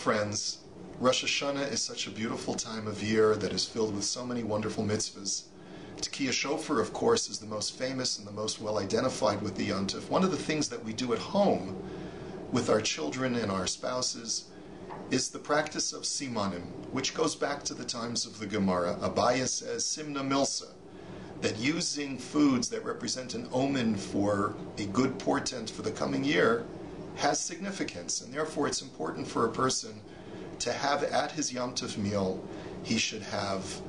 friends, Rosh HaShana is such a beautiful time of year that is filled with so many wonderful mitzvahs. Tekiyah Shofar, of course, is the most famous and the most well identified with the Yontif. One of the things that we do at home with our children and our spouses is the practice of simanim, which goes back to the times of the Gemara. Abaya says, Simna Milsa, that using foods that represent an omen for a good portent for the coming year has significance, and therefore it's important for a person to have at his Yom Tov meal, he should have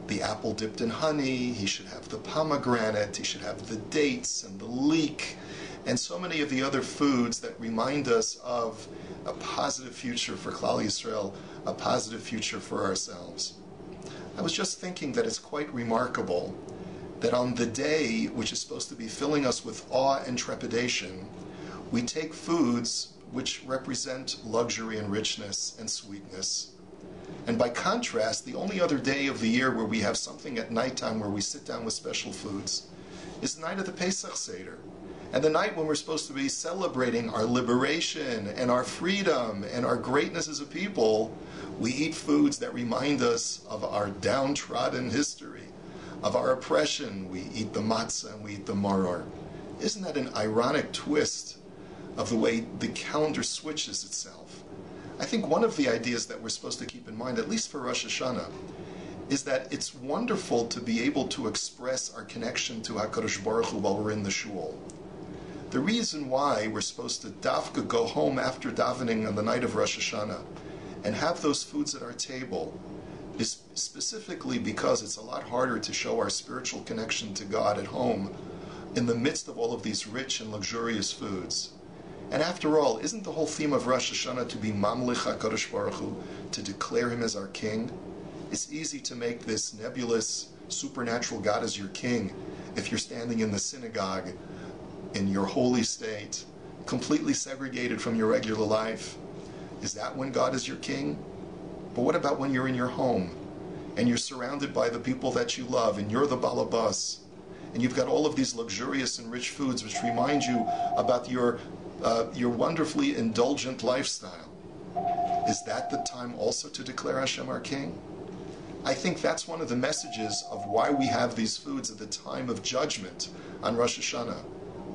the apple dipped in honey, he should have the pomegranate, he should have the dates and the leek, and so many of the other foods that remind us of a positive future for Klal Yisrael, a positive future for ourselves. I was just thinking that it's quite remarkable that on the day which is supposed to be filling us with awe and trepidation, we take foods which represent luxury and richness and sweetness. And by contrast, the only other day of the year where we have something at nighttime where we sit down with special foods is the night of the Pesach Seder. And the night when we're supposed to be celebrating our liberation and our freedom and our greatness as a people, we eat foods that remind us of our downtrodden history, of our oppression. We eat the matzah and we eat the maror. Isn't that an ironic twist of the way the calendar switches itself? I think one of the ideas that we're supposed to keep in mind, at least for Rosh Hashanah, is that it's wonderful to be able to express our connection to HaKadosh Baruch Hu while we're in the shul. The reason why we're supposed to dafka go home after davening on the night of Rosh Hashanah and have those foods at our table is specifically because it's a lot harder to show our spiritual connection to God at home in the midst of all of these rich and luxurious foods. And after all, isn't the whole theme of Rosh Hashanah to be Mamlich HaKadosh Baruch Hu, to declare Him as our King? It's easy to make this nebulous, supernatural God as your King if you're standing in the synagogue in your holy state, completely segregated from your regular life. Is that when God is your King? But what about when you're in your home and you're surrounded by the people that you love and you're the balabas and you've got all of these luxurious and rich foods which remind you about your wonderfully indulgent lifestyle? Is that the time also to declare Hashem our King? I think that's one of the messages of why we have these foods at the time of judgment on Rosh Hashanah,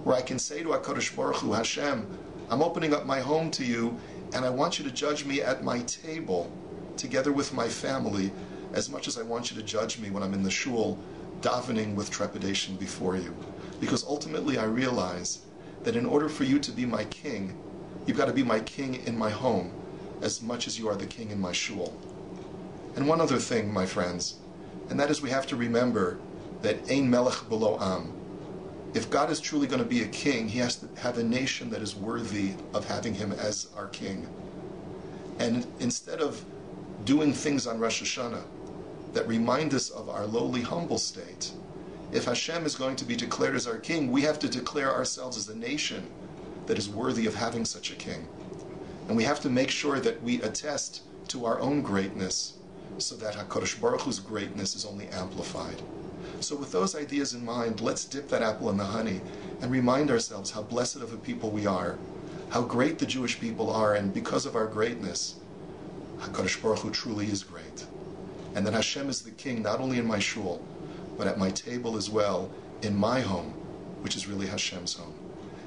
where I can say to HaKadosh Baruch Hu, Hashem, I'm opening up my home to you, and I want you to judge me at my table, together with my family, as much as I want you to judge me when I'm in the shul, davening with trepidation before you. Because ultimately I realize that in order for you to be my king, you've got to be my king in my home, as much as you are the king in my shul. And one other thing, my friends, and that is we have to remember that Ein Melech Below Am. If God is truly going to be a king, He has to have a nation that is worthy of having Him as our king. And instead of doing things on Rosh Hashanah that remind us of our lowly, humble state, if Hashem is going to be declared as our king, we have to declare ourselves as a nation that is worthy of having such a king. And we have to make sure that we attest to our own greatness so that HaKadosh Baruch Hu's greatness is only amplified. So with those ideas in mind, let's dip that apple in the honey and remind ourselves how blessed of a people we are, how great the Jewish people are, and because of our greatness, HaKadosh Baruch Hu truly is great. And that Hashem is the king not only in my shul, but at my table as well, in my home, which is really Hashem's home.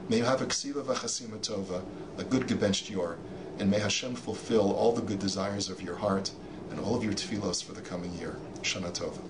May you have a ksiva ve-chatima tova, a good gebenched yor, and may Hashem fulfill all the good desires of your heart and all of your tefillos for the coming year. Shana Tova.